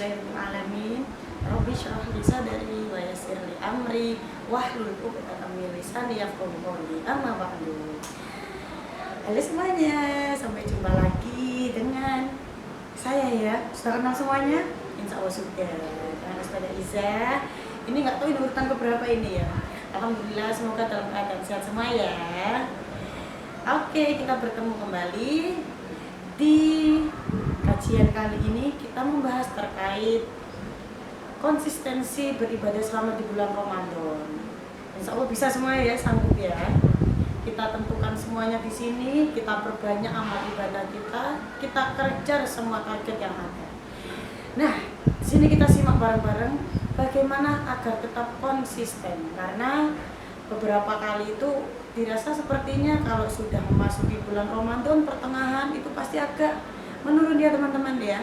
Alhamdulillahirobbilalamin. Rabbi shrah li sadri wa yassir li amri wahlul 'uqdatam min lisani yafqahu qawli. Amma ba'du. Halo semuanya, sampai jumpa lagi dengan saya ya. Sudah kenal semuanya? Insya Allah sudah. Dengan Ustazah Iza. Ini nggak tahu ini urutan keberapa ini ya. Alhamdulillah, semoga dalam keadaan sehat semua ya. Oke, kita bertemu kembali di kajian kali ini. Kita membahas terkait konsistensi beribadah selama di bulan Ramadan. Insya Allah bisa semua ya, sanggup ya. Kita tentukan semuanya di sini. Kita perbanyak amal ibadah kita kejar semua target yang ada. Nah, di sini kita simak bareng-bareng bagaimana agar tetap konsisten, karena beberapa kali itu dirasa sepertinya kalau sudah memasuki bulan Ramadan pertengahan itu pasti agak menurun ya teman-teman ya.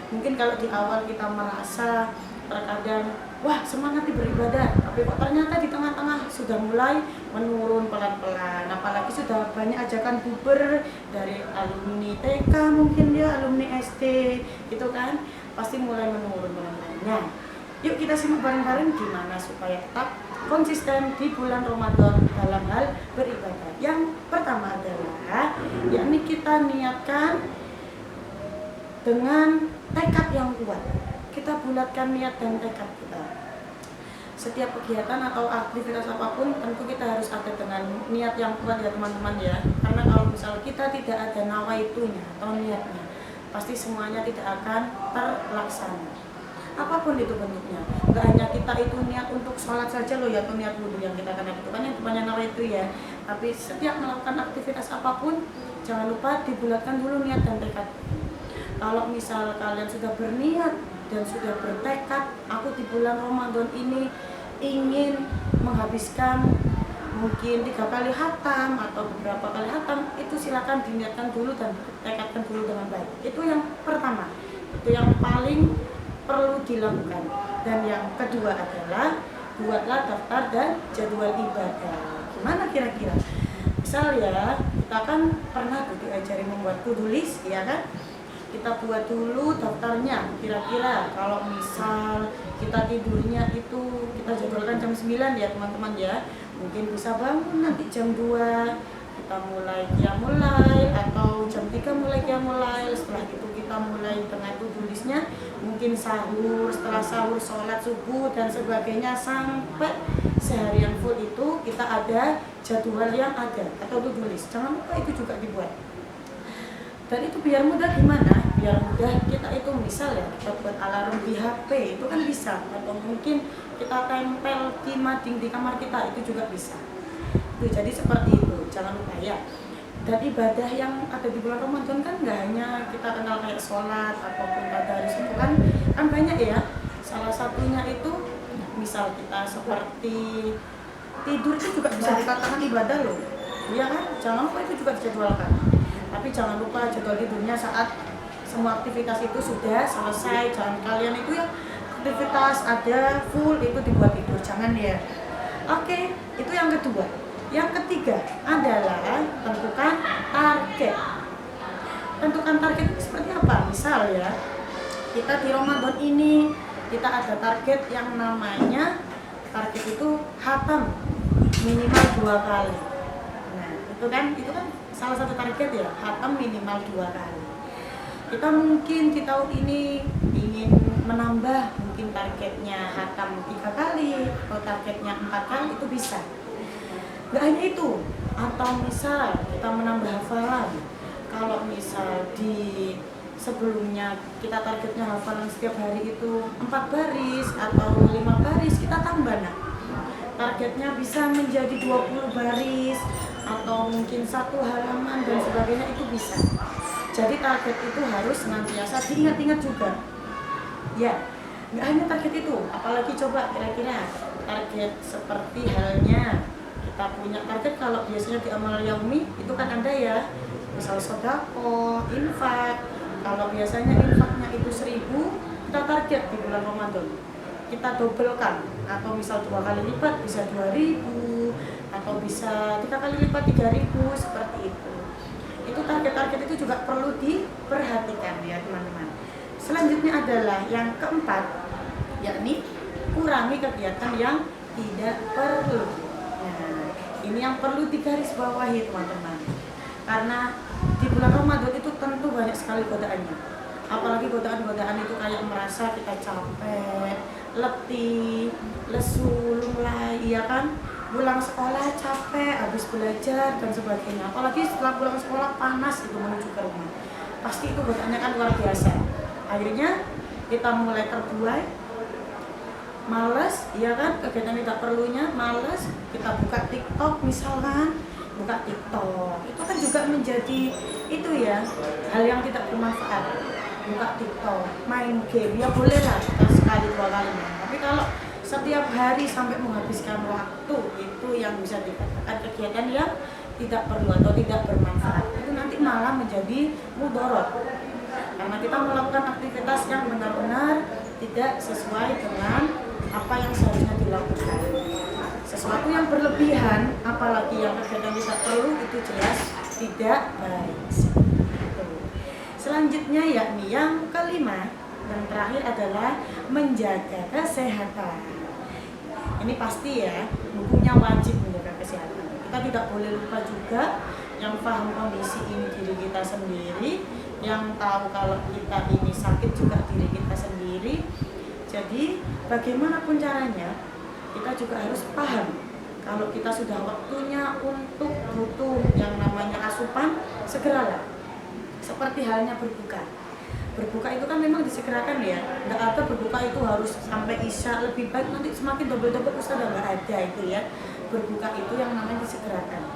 Mungkin kalau di awal kita merasa terkadang wah semangat beribadah, tapi kok ternyata di tengah-tengah sudah mulai menurun pelan-pelan. Apalagi sudah banyak ajakan buber dari alumni TK mungkin ya, alumni SD gitu kan, pasti mulai menurun pelan-pelan. Nah, yuk kita simak bareng-bareng gimana supaya tetap konsisten di bulan Ramadan dalam hal beribadah. Yang pertama adalah yakni kita niatkan dengan tekad yang kuat. Kita bulatkan niat dan tekad kita. Setiap kegiatan atau aktivitas apapun tentu kita harus ada dengan niat yang kuat ya teman-teman ya. Karena kalau misal kita tidak ada nawaitunya atau niatnya, pasti semuanya tidak akan terlaksana. Apapun itu bentuknya, nggak hanya kita itu niat untuk sholat saja loh ya, atau niat wudhu yang kita kenal itu kan yang banyak nama itu ya. Tapi setiap melakukan aktivitas apapun, jangan lupa dibulatkan dulu niat dan tekad. Kalau misal kalian sudah berniat dan sudah bertekad, aku di bulan Ramadan ini ingin menghabiskan mungkin 3 kali khatam atau beberapa kali khatam, itu silakan diniatkan dulu dan tekadkan dulu dengan baik. Itu yang pertama, itu yang paling perlu dilakukan. Dan yang kedua adalah buatlah daftar dan jadwal ibadah. Gimana kira-kira? Misal ya, kita kan pernah diajari membuat to-do list, ya kan? Kita buat dulu daftarnya. Kira-kira kalau misal kita tidurnya itu kita jadwalkan jam 9 ya teman-teman ya. Mungkin bisa bangun nanti jam 2 kita mulai qiyamul lail, atau jam 3 mulai qiyamul lail. Setelah itu kita mulai dengan to-do listnya, mungkin sahur, setelah sahur sholat subuh dan sebagainya, sampai seharian full itu kita ada jadwal yang ada atau to-do list. Jangan lupa itu juga dibuat. Dan itu biar mudah gimana? Biar mudah kita itu misal ya, kita buat alarm di HP itu kan bisa, atau mungkin kita tempel di mading di kamar kita itu juga bisa. Itu jadi seperti itu, jangan lupa ya. Dan ibadah yang ada di bulan Ramadan kan nggak hanya kita kenal kayak sholat ataupun tadarus, itu kan banyak ya. Salah satunya itu misal kita seperti tidur itu juga bisa dikatakan ibadah loh, iya kan? Jangan lupa itu juga dijadwalkan. Tapi jangan lupa jadwal tidurnya saat semua aktivitas itu sudah selesai. Jangan kalian itu ya aktivitas ada full itu dibuat tidur, jangan ya. Oke, itu yang kedua. Yang ketiga adalah tentukan target. Tentukan target seperti apa? Misal ya, kita di Ramadan ini kita ada target yang namanya target itu khatam minimal 2 kali. Nah, itu kan salah satu target ya, khatam minimal 2 kali. Kita mungkin di tahun ini ingin menambah, mungkin targetnya khatam 3 kali atau targetnya 4 kali, itu bisa. Gak hanya itu, atau misal kita menambah hafalan. Kalau misal di sebelumnya kita targetnya hafalan setiap hari itu 4 baris atau 5 baris, kita tambah. Nah, targetnya bisa menjadi 20 baris atau mungkin 1 halaman dan sebagainya, itu bisa. Jadi target itu harus senantiasa diingat-ingat juga ya. Nggak hanya target itu, apalagi coba kira-kira target seperti halnya kita punya target. Kalau biasanya di amal yaumi itu kan ada ya, misal sedekah, infak. Kalau biasanya infaknya itu 1.000, kita target di bulan Ramadan kita dobelkan, atau misal 2 kali lipat bisa 2.000, atau bisa 3 kali lipat 3.000, seperti itu. Itu target-target itu juga perlu diperhatikan ya teman-teman. Selanjutnya adalah yang keempat, yakni kurangi kegiatan yang tidak perlu. Nah, ini yang perlu digarisbawahi teman-teman. Karena di bulan Ramadan itu tentu banyak sekali godaannya. Apalagi godaan-godaan itu kayak merasa kita capek, letih, lesu, lunglai, iya kan? Pulang sekolah capek, habis belajar dan sebagainya. Apalagi setelah pulang sekolah panas itu menuju ke rumah. Pasti itu godaannya kan luar biasa. Akhirnya kita mulai terbuai, males, ya kan, kegiatan tidak perlunya, males, kita buka TikTok misalkan, buka TikTok, itu kan juga menjadi itu ya, hal yang tidak bermanfaat. Buka TikTok, main game, ya boleh lah kita sekali dua kali, tapi kalau setiap hari sampai menghabiskan waktu, itu yang bisa dikatakan kegiatan yang tidak perlu atau tidak bermanfaat. Itu nanti malah menjadi mudorot, karena kita melakukan aktivitas yang benar-benar tidak sesuai dengan apa yang seharusnya dilakukan. Sesuatu yang berlebihan, apalagi yang kegiatan tidak perlu, itu jelas tidak baik. Selanjutnya yakni yang kelima dan terakhir adalah menjaga kesehatan. Ini pasti ya, hukumnya wajib menjaga kesehatan. Kita tidak boleh lupa juga, yang paham kondisi ini diri kita sendiri, yang tahu kalau kita ini sakit juga diri kita sendiri. Jadi bagaimanapun caranya, kita juga harus paham kalau kita sudah waktunya untuk butuh yang namanya asupan, segeralah. Seperti halnya berbuka. Berbuka itu kan memang disegerakan ya. Nggak ada berbuka itu harus sampai isya, lebih baik nanti semakin double-double Ustaz, nggak ada itu ya. Berbuka itu yang namanya disegerakan.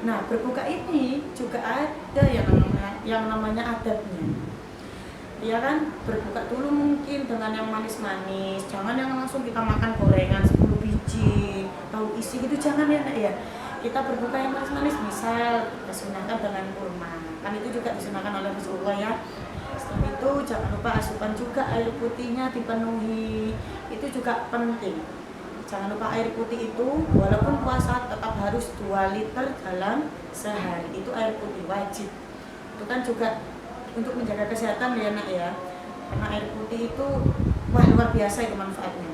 Nah, berbuka ini juga ada yang namanya adabnya. Ya kan, berbuka dulu mungkin dengan yang manis-manis. Jangan yang langsung kita makan gorengan 10 biji, tahu isi gitu, jangan ya Nak ya. Kita berbuka yang manis-manis, misal disunahkan dengan kurma. Kan itu juga disunahkan oleh Rasulullah ya. Setelah itu jangan lupa asupan juga, air putihnya dipenuhi. Itu juga penting. Jangan lupa air putih itu walaupun puasa tetap harus 2 liter dalam sehari. Itu air putih wajib. Itu kan juga untuk menjaga kesehatan ya Nak ya. Karena air putih itu wah luar biasa itu manfaatnya.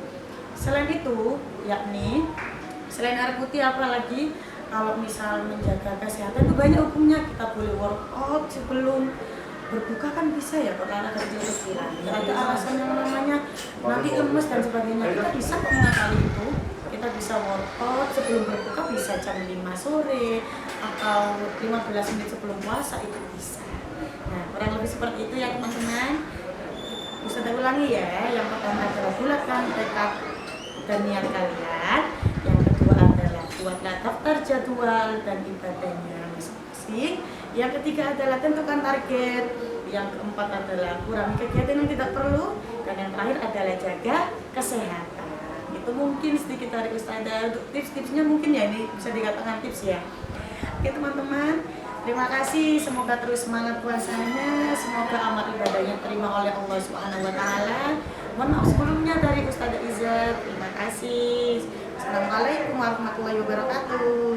Selain itu, yakni selain air putih apalagi kalau misal menjaga kesehatan itu banyak hukumnya. Kita boleh workout sebelum berbuka kan bisa ya, olahraga kecil-kecilan. Tidak ada alasan yang namanya nanti lemes dan sebagainya. Kita bisa kok mengakali itu. Kita bisa workout sebelum berbuka, bisa jam 5 sore atau 15 menit sebelum puasa itu bisa. Nah, kurang lebih seperti itu ya teman-teman. Bisa ulangi ya. Yang pertama adalah bulatkan tekad dan niat kalian. Yang kedua adalah buatlah daftar jadwal dan ibadahnya masing-masing. Yang ketiga adalah tentukan target. Yang keempat adalah kurangi kegiatan yang tidak perlu. Dan yang terakhir adalah jaga kesehatan. Itu mungkin sedikit dari Ustazah. Tips-tipsnya mungkin ya, ini bisa dikatakan tips ya. Oke teman-teman, terima kasih. Semoga terus semangat puasanya. Semoga amal ibadahnya terima oleh Allah Subhanahu wa taala. Mohon maaf sebelumnya dari Ustazah Izzat. Terima kasih. Assalamualaikum warahmatullahi wabarakatuh.